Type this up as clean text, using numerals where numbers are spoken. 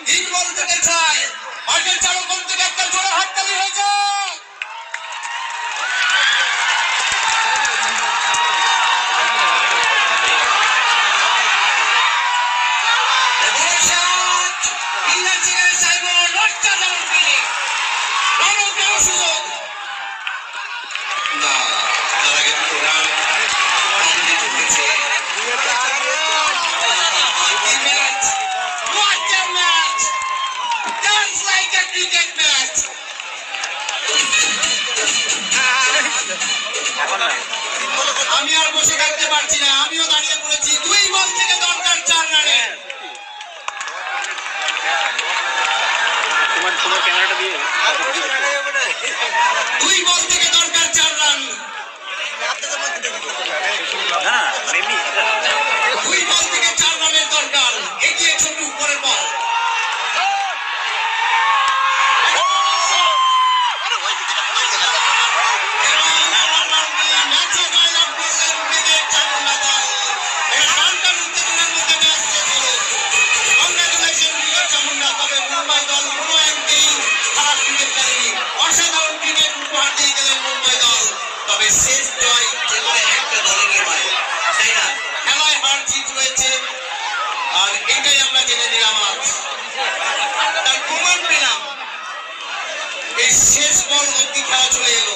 তিন বল থেকে ছয়, মাঠের চারুকোণ থেকে একটা জোড়া হাততালি হয়ে যায়। আমি আর বসে থাকতে পারছি না, আমিও দাঁড়িয়ে পড়েছি। দুই বল থেকে দরকার 4 রানের। দুই বল থেকে দরকার 4 রান। দুই বল থেকে 4 রানের দরকার। এগিয়ে ছোটু, উপরের বল। অসাধারণ ক্রিকেট উপহার দিয়ে গেলেন মুম্বাই দল। তবে শেষ জয় যেখানে একটা দলেরই হয়, তাই না? খেলায় হার জিত রয়েছে, আর এটাই আমরা জেনে নিলাম আজ। তার প্রমাণ পেলাম এই শেষ বল অব্দি খেলা চলে এলো।